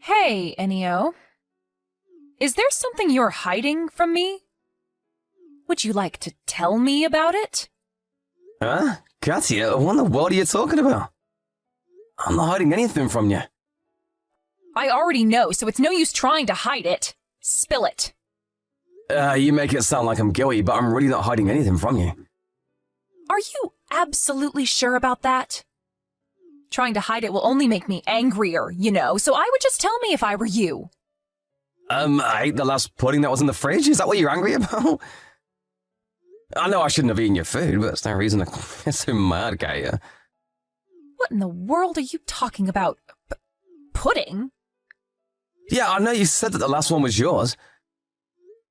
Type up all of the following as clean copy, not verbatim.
Hey, Enio. Is there something you're hiding from me? Would you like to tell me about it? Huh? Katya, what in the world are you talking about? I'm not hiding anything from you. I already know, so it's no use trying to hide it. Spill it. You make it sound like I'm guilty, but I'm really not hiding anything from you. Are you absolutely sure about that? Trying to hide it will only make me angrier, so I would just tell me if I were you. I ate the last pudding that was in the fridge? Is that what you're angry about? I know I shouldn't have eaten your food, but that's no reason to get so mad, Katya. What in the world are you talking about? Pudding? Yeah, I know you said that the last one was yours.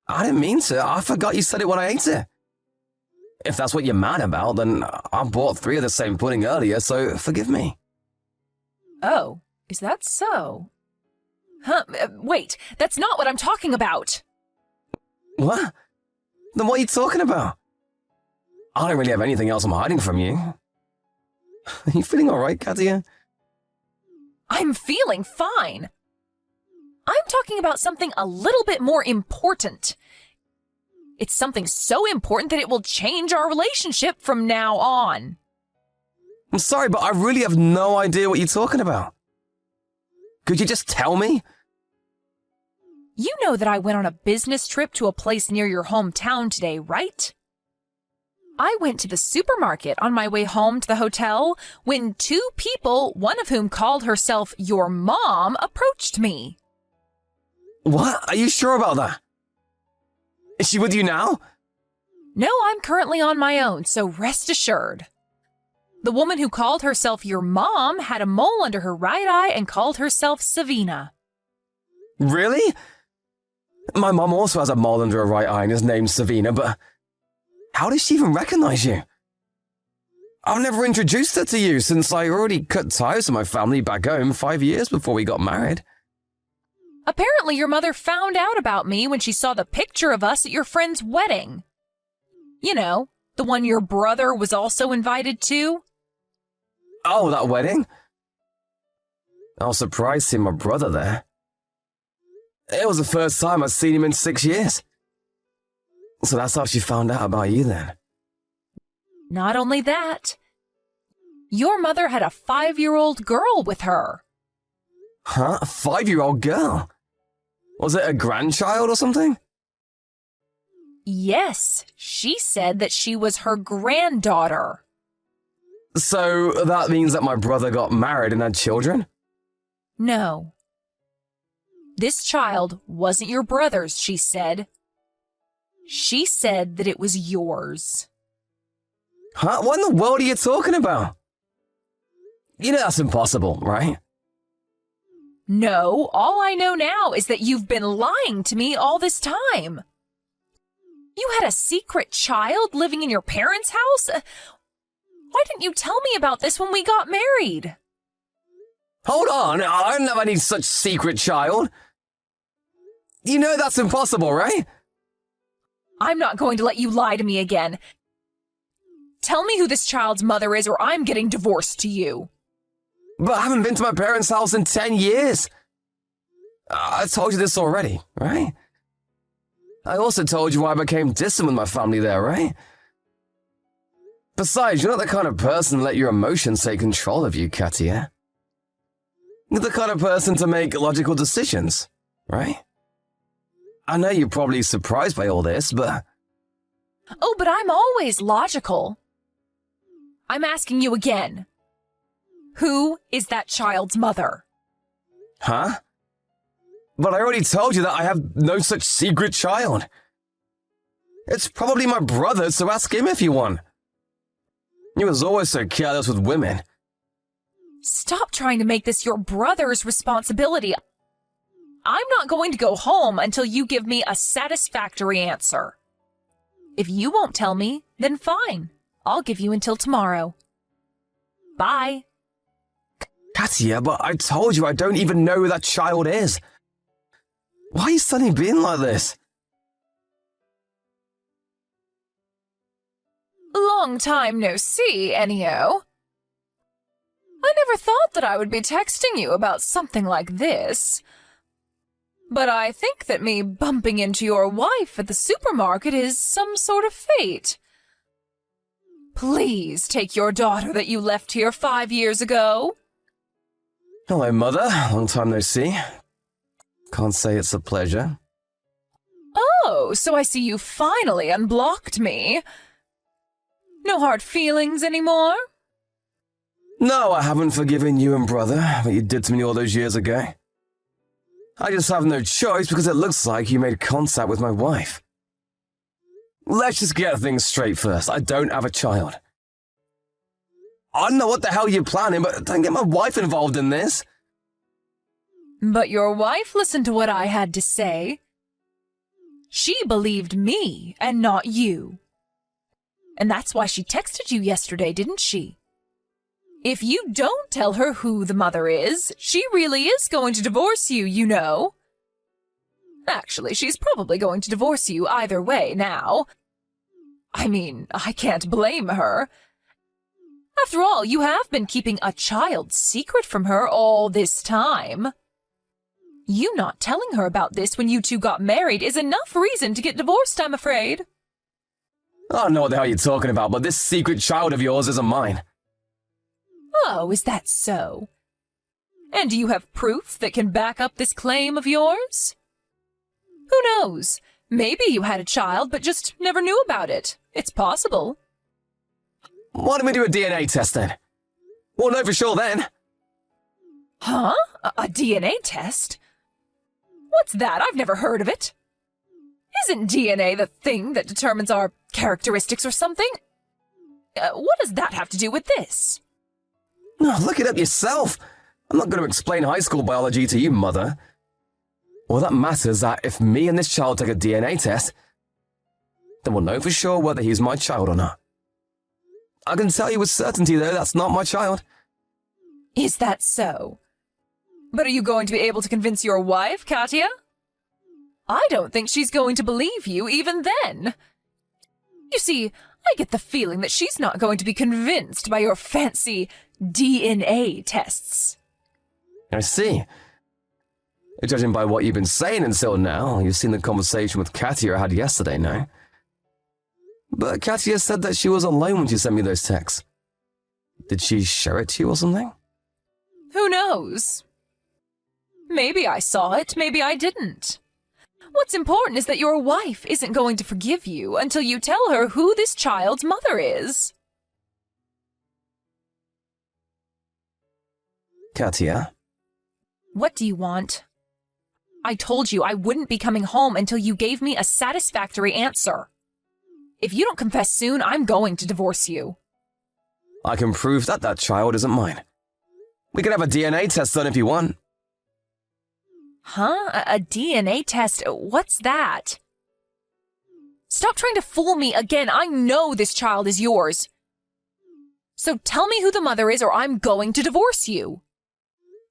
I didn't mean to. I forgot you said it when I ate it. If that's what you're mad about, then I bought 3 of the same pudding earlier, so forgive me. Oh, is that so? Huh, wait, that's not what I'm talking about. What? Then what are you talking about? I don't really have anything else I'm hiding from you. Are you feeling alright, Katya? I'm feeling fine. I'm talking about something a little bit more important. It's something so important that it will change our relationship from now on. I'm sorry, but I really have no idea what you're talking about. Could you just tell me? You know that I went on a business trip to a place near your hometown today, right? I went to the supermarket on my way home to the hotel when 2 people, one of whom called herself your mom, approached me. What? Are you sure about that? Is she with you now? No, I'm currently on my own, so rest assured. The woman who called herself your mom had a mole under her right eye and called herself Savina. Really? My mom also has a mole under her right eye and is named Savina, but how does she even recognize you? I've never introduced her to you since I already cut ties with my family back home 5 years before we got married. Apparently your mother found out about me when she saw the picture of us at your friend's wedding. You know, the one your brother was also invited to. Oh, that wedding? I was surprised seeing my brother there. It was the first time I'd seen him in 6 years. So that's how she found out about you then. Not only that, your mother had a 5-year-old girl with her. Huh? A 5-year-old girl? Was it a grandchild or something? Yes, she said that she was her granddaughter. So that means that my brother got married and had children? No. This child wasn't your brother's, she said. She said that it was yours. Huh? What in the world are you talking about? You know that's impossible, right? No, all I know now is that you've been lying to me all this time. You had a secret child living in your parents' house? Why didn't you tell me about this when we got married? Hold on, I don't have any such secret child. You know that's impossible, right? I'm not going to let you lie to me again. Tell me who this child's mother is or I'm getting divorced to you. But I haven't been to my parents' house in 10 years. I told you this already, right? I also told you why I became distant with my family there, right? Besides, you're not the kind of person to let your emotions take control of you, Katya. You're the kind of person to make logical decisions, right? I know you're probably surprised by all this, but... Oh, but I'm always logical. I'm asking you again. Who is that child's mother? Huh? But I already told you that I have no such secret child. It's probably my brother, so ask him if you want. He was always so careless with women. Stop trying to make this your brother's responsibility. I'm not going to go home until you give me a satisfactory answer. If you won't tell me, then fine. I'll give you until tomorrow. Bye. Katya, but I told you I don't even know who that child is. Why are you suddenly being like this? Long time no see, Enio. I never thought that I would be texting you about something like this. But I think that me bumping into your wife at the supermarket is some sort of fate. Please take your daughter that you left here 5 years ago. Hello, Mother. Long time no see. Can't say it's a pleasure. Oh, so I see you finally unblocked me. No hard feelings anymore? No, I haven't forgiven you and Brother what you did to me all those years ago. I just have no choice because it looks like you made contact with my wife. Let's just get things straight first. I don't have a child. I don't know what the hell you're planning, but don't get my wife involved in this. But your wife listened to what I had to say. She believed me and not you. And that's why she texted you yesterday, didn't she? If you don't tell her who the mother is, she really is going to divorce you, you know. Actually, she's probably going to divorce you either way now. I mean, I can't blame her. After all, you have been keeping a child's secret from her all this time. You not telling her about this when you two got married is enough reason to get divorced, I'm afraid. I don't know what the hell you're talking about, but this secret child of yours isn't mine. Oh, is that so? And do you have proof that can back up this claim of yours? Who knows? Maybe you had a child but just never knew about it. It's possible. Why don't we do a DNA test then? We'll know for sure then. Huh? A DNA test? What's that? I've never heard of it. Isn't DNA the thing that determines our characteristics or something? What does that have to do with this? No, look it up yourself. I'm not going to explain high school biology to you, Mother. All that matters is that if me and this child take a DNA test, then we'll know for sure whether he's my child or not. I can tell you with certainty, though, that's not my child. Is that so? But are you going to be able to convince your wife, Katya? I don't think she's going to believe you even then. You see, I get the feeling that she's not going to be convinced by your fancy DNA tests. I see. Judging by what you've been saying until now, you've seen the conversation with Katya I had yesterday, no? But Katya said that she was alone when she sent me those texts. Did she show it to you or something? Who knows? Maybe I saw it, maybe I didn't. What's important is that your wife isn't going to forgive you until you tell her who this child's mother is. Katya? What do you want? I told you I wouldn't be coming home until you gave me a satisfactory answer. If you don't confess soon, I'm going to divorce you. I can prove that that child isn't mine. We can have a DNA test done if you want. Huh? A DNA test? What's that? Stop trying to fool me again. I know this child is yours. So tell me who the mother is or I'm going to divorce you.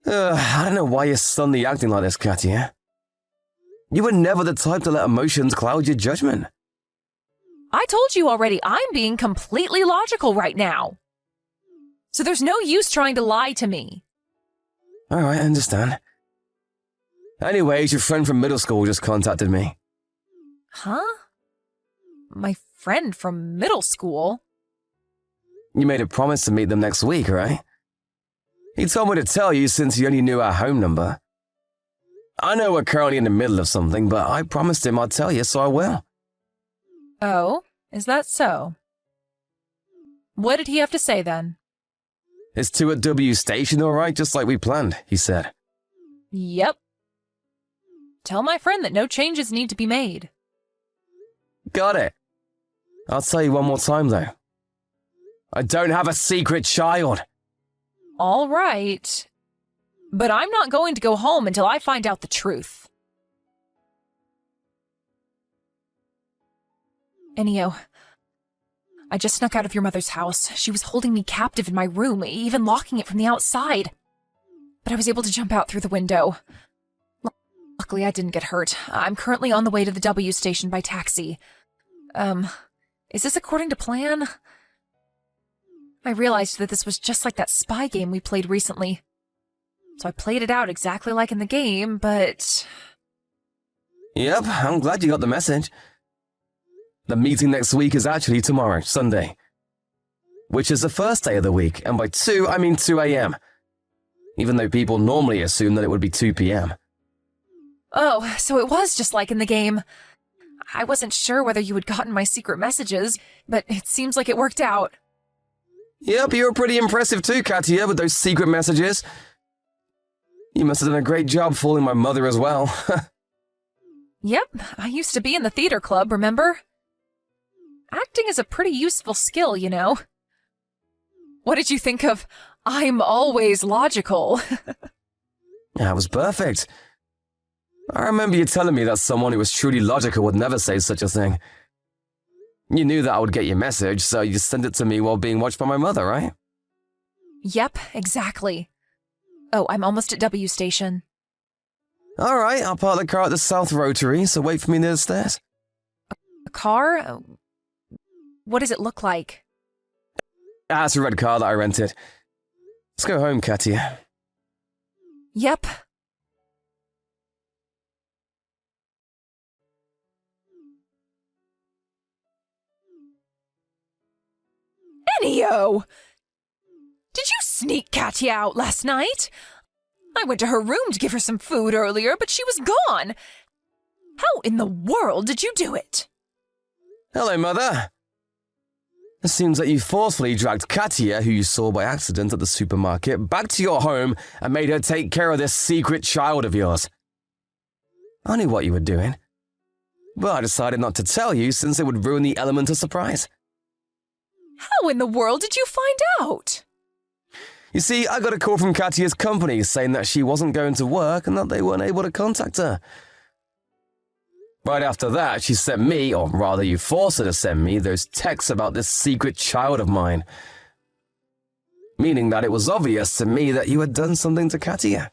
I don't know why you're suddenly acting like this, Katya. You were never the type to let emotions cloud your judgment. I told you already, I'm being completely logical right now. So there's no use trying to lie to me. Alright, I understand. Anyways, your friend from middle school just contacted me. Huh? My friend from middle school? You made a promise to meet them next week, right? He told me to tell you since he only knew our home number. I know we're currently in the middle of something, but I promised him I'd tell you, so I will. Oh, is that so? What did he have to say then? It's 2 at W Station, alright, just like we planned, he said. Yep. Tell my friend that no changes need to be made. Got it. I'll tell you one more time, though. I don't have a secret child. All right. But I'm not going to go home until I find out the truth. Anyhow, I just snuck out of your mother's house. She was holding me captive in my room, even locking it from the outside. But I was able to jump out through the window. Luckily, I didn't get hurt. I'm currently on the way to the W station by taxi. Is this according to plan? I realized that this was just like that spy game we played recently. So I played it out exactly like in the game, but Yep, I'm glad you got the message. The meeting next week is actually tomorrow, Sunday. Which is the first day of the week, and by 2, I mean 2 a.m. Even though people normally assume that it would be 2 p.m. Oh, so it was just like in the game. I wasn't sure whether you had gotten my secret messages, but it seems like it worked out. Yep, you were pretty impressive too, Katia, with those secret messages. You must have done a great job fooling my mother as well. Yep, I used to be in the theater club, remember? Acting is a pretty useful skill, you know. What did you think of "I'm always logical"? That was perfect. I remember you telling me that someone who was truly logical would never say such a thing. You knew that I would get your message, so you sent it to me while being watched by my mother, right? Yep, exactly. Oh, I'm almost at W Station. Alright, I'll park the car at the South Rotary, so wait for me near the stairs. A car? What does it look like? Ah, it's a red car that I rented. Let's go home, Katia. Yep. Enio! Did you sneak Katia out last night? I went to her room to give her some food earlier, but she was gone. How in the world did you do it? Hello, Mother. It seems that you forcefully dragged Katia, who you saw by accident at the supermarket, back to your home and made her take care of this secret child of yours. I knew what you were doing, but I decided not to tell you since it would ruin the element of surprise. How in the world did you find out? You see, I got a call from Katia's company saying that she wasn't going to work and that they weren't able to contact her. Right after that, she sent me, or rather you forced her to send me, those texts about this secret child of mine. Meaning that it was obvious to me that you had done something to Katia.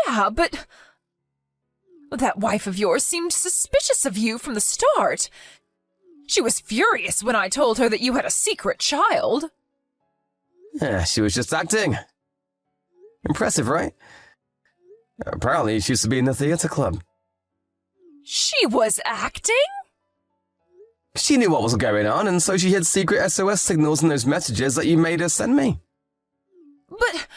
Yeah, but that wife of yours seemed suspicious of you from the start. She was furious when I told her that you had a secret child. Yeah, she was just acting. Impressive, right? Apparently, she used to be in the theatre club. She was acting? She knew what was going on, and so she hid secret SOS signals in those messages that you made her send me. But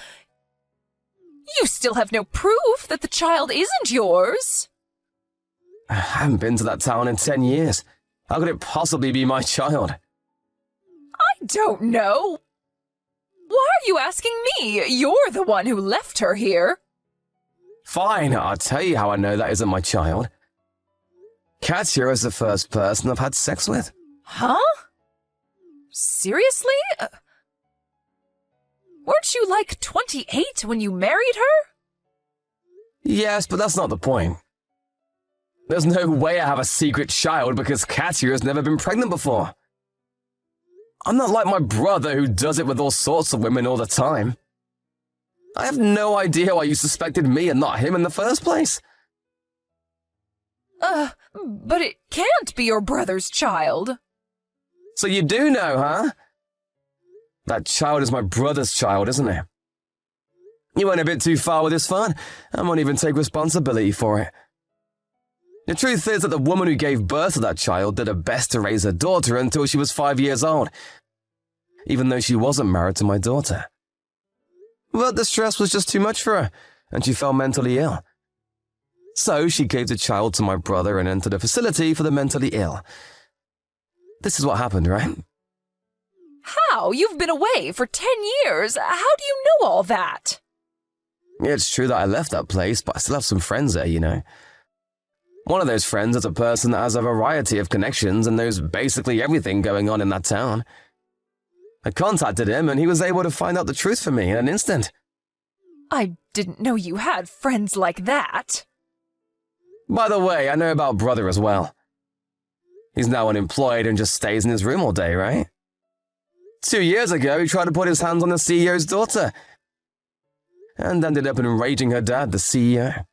you still have no proof that the child isn't yours. I haven't been to that town in 10 years. How could it possibly be my child? I don't know. Why are you asking me? You're the one who left her here. Fine, I'll tell you how I know that isn't my child. Katia is the first person I've had sex with. Huh? Seriously? Weren't you like 28 when you married her? Yes, but that's not the point. There's no way I have a secret child because Katia has never been pregnant before. I'm not like my brother who does it with all sorts of women all the time. I have no idea why you suspected me and not him in the first place. But it can't be your brother's child. So you do know, huh? That child is my brother's child, isn't it? You went a bit too far with this fun and won't even take responsibility for it. The truth is that the woman who gave birth to that child did her best to raise her daughter until she was 5 years old, even though she wasn't married to my daughter. But the stress was just too much for her, and she fell mentally ill. So she gave the child to my brother and entered a facility for the mentally ill. This is what happened, right? How? You've been away for 10 years. How do you know all that? It's true that I left that place, but I still have some friends there, you know. One of those friends is a person that has a variety of connections and knows basically everything going on in that town. I contacted him and he was able to find out the truth for me in an instant. I didn't know you had friends like that. By the way, I know about brother as well. He's now unemployed and just stays in his room all day, right? 2 years ago, he tried to put his hands on the CEO's daughter and ended up enraging her dad, the CEO.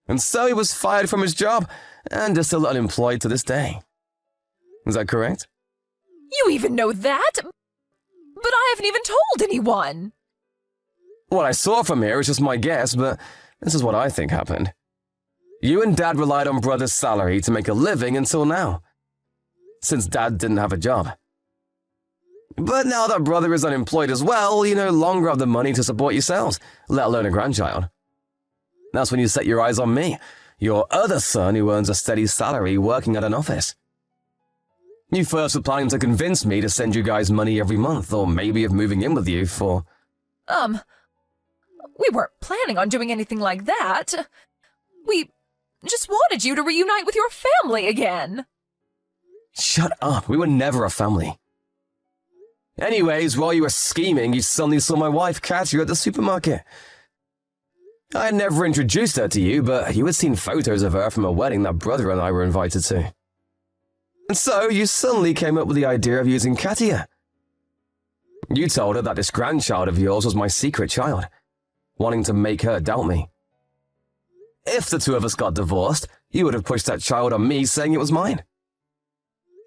And so he was fired from his job and is still unemployed to this day. Is that correct? You even know that? But I haven't even told anyone. What I saw from here is just my guess, but this is what I think happened. You and Dad relied on Brother's salary to make a living until now, since Dad didn't have a job. But now that Brother is unemployed as well, you no longer have the money to support yourselves, let alone a grandchild. That's when you set your eyes on me, your other son who earns a steady salary working at an office. You first were planning to convince me to send you guys money every month, or maybe of moving in with you for… We weren't planning on doing anything like that. We just wanted you to reunite with your family again. Shut up, we were never a family. Anyways, while you were scheming, you suddenly saw my wife Katya at the supermarket. I had never introduced her to you, but you had seen photos of her from a wedding that Brother and I were invited to. And so you suddenly came up with the idea of using Katya. You told her that this grandchild of yours was my secret child, wanting to make her doubt me. If the two of us got divorced, you would have pushed that child on me saying it was mine.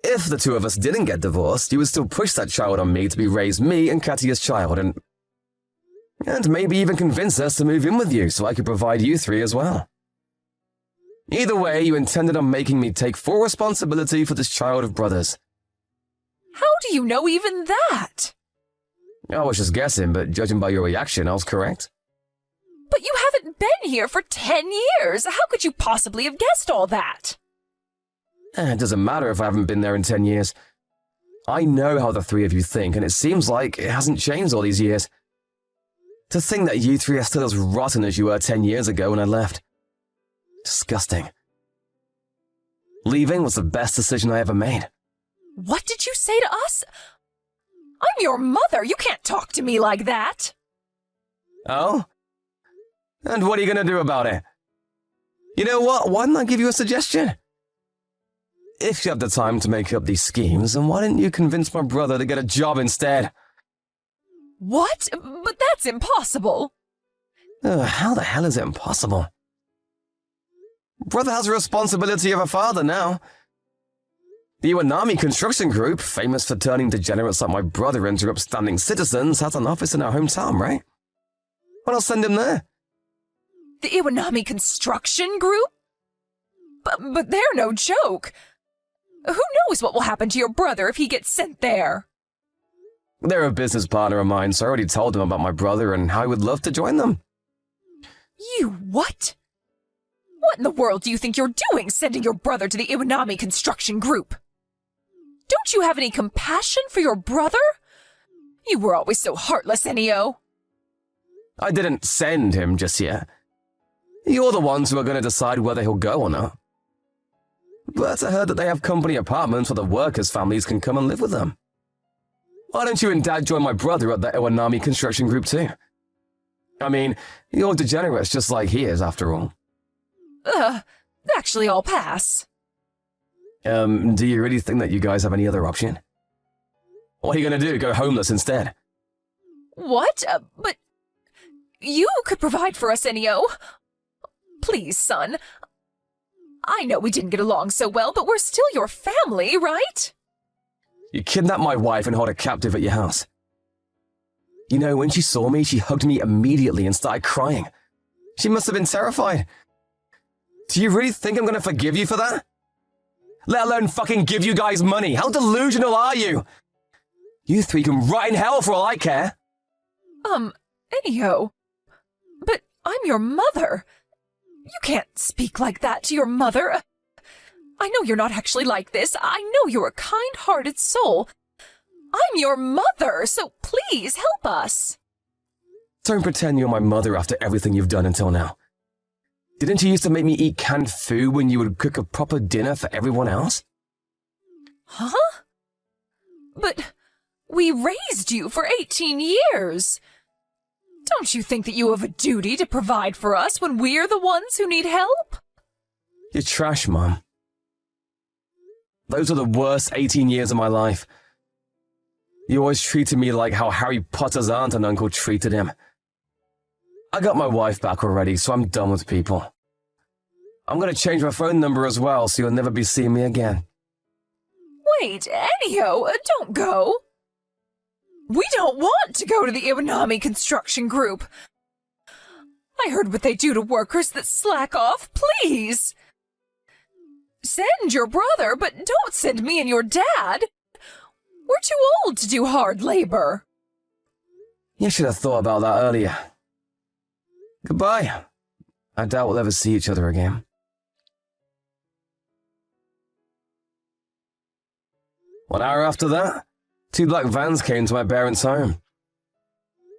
If the two of us didn't get divorced, you would still push that child on me to raise me and Katya's child and maybe even convince us to move in with you so I could provide you three as well. Either way, you intended on making me take full responsibility for this child of Brother's. How do you know even that? I was just guessing, but judging by your reaction, I was correct. But you haven't been here for 10 years. How could you possibly have guessed all that? It doesn't matter if I haven't been there in 10 years. I know how the three of you think, and it seems like it hasn't changed all these years. To think that you three are still as rotten as you were 10 years ago when I left. Disgusting. Leaving was the best decision I ever made. What did you say to us? I'm your mother. You can't talk to me like that. Oh? And what are you going to do about it? You know what? Why don't I give you a suggestion? If you have the time to make up these schemes, then why didn't you convince my brother to get a job instead? What? But that's impossible. How the hell is it impossible? Brother has the responsibility of a father now. The Iwanami Construction Group, famous for turning degenerates like my brother into upstanding citizens, has an office in our hometown, right? Well, I'll send him there. The Iwanami Construction Group? But they're no joke. Who knows what will happen to your brother if he gets sent there? They're a business partner of mine, so I already told them about my brother and how I would love to join them. You what? What in the world do you think you're doing, sending your brother to the Iwanami Construction Group? Don't you have any compassion for your brother? You were always so heartless, Enio. I didn't send him just yet. You're the ones who are going to decide whether he'll go or not. But I heard that they have company apartments where the workers' families can come and live with them. Why don't you and Dad join my brother at the Iwanami Construction Group too? I mean, you're degenerates just like he is, after all. Actually, I'll pass. Do you really think that you guys have any other option? What are you going to do, go homeless instead? What? But you could provide for us, Enio. Please, son. I know we didn't get along so well, but we're still your family, right? You kidnapped my wife and held her captive at your house. You know, when she saw me, she hugged me immediately and started crying. She must have been terrified. Do you really think I'm going to forgive you for that? Let alone fucking give you guys money. How delusional are you? You three can rot in hell for all I care. Enio. But I'm your mother. You can't speak like that to your mother. I know you're not actually like this. I know you're a kind-hearted soul. I'm your mother, so please help us. Don't pretend you're my mother after everything you've done until now. Didn't you used to make me eat canned food when you would cook a proper dinner for everyone else? Huh? But we raised you for 18 years. Don't you think that you have a duty to provide for us when we're the ones who need help? You're trash, Mom. Those are the worst 18 years of my life. You always treated me like how Harry Potter's aunt and uncle treated him. I got my wife back already, so I'm done with people. I'm gonna change my phone number as well, so you'll never be seeing me again. Wait, Enio, don't go. We don't want to go to the Iwanami Construction Group. I heard what they do to workers that slack off. Please! Send your brother, but don't send me and your dad. We're too old to do hard labor. You should have thought about that earlier. Goodbye. I doubt we'll ever see each other again. One hour after that, 2 black vans came to my parents' home.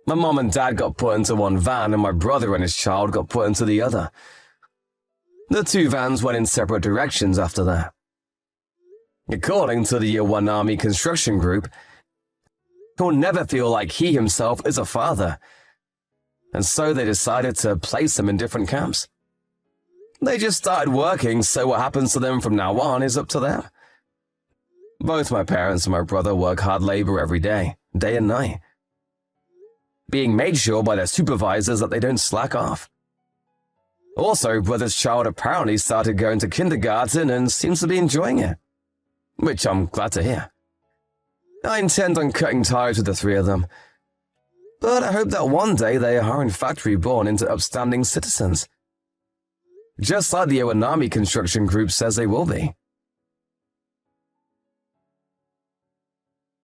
My mom and dad got put into one van, and my brother and his child got put into the other. The 2 vans went in separate directions after that. According to the Year 1 Army Construction Group, he'll never feel like he himself is a father, and so they decided to place him in different camps. They just started working, so what happens to them from now on is up to them. Both my parents and my brother work hard labor every day and night, being made sure by their supervisors that they don't slack off. Also, brother's child apparently started going to kindergarten and seems to be enjoying it, which I'm glad to hear. I intend on cutting ties with the 3 of them, but I hope that one day they are in fact reborn into upstanding citizens, just like the Iwanami Construction Group says they will be.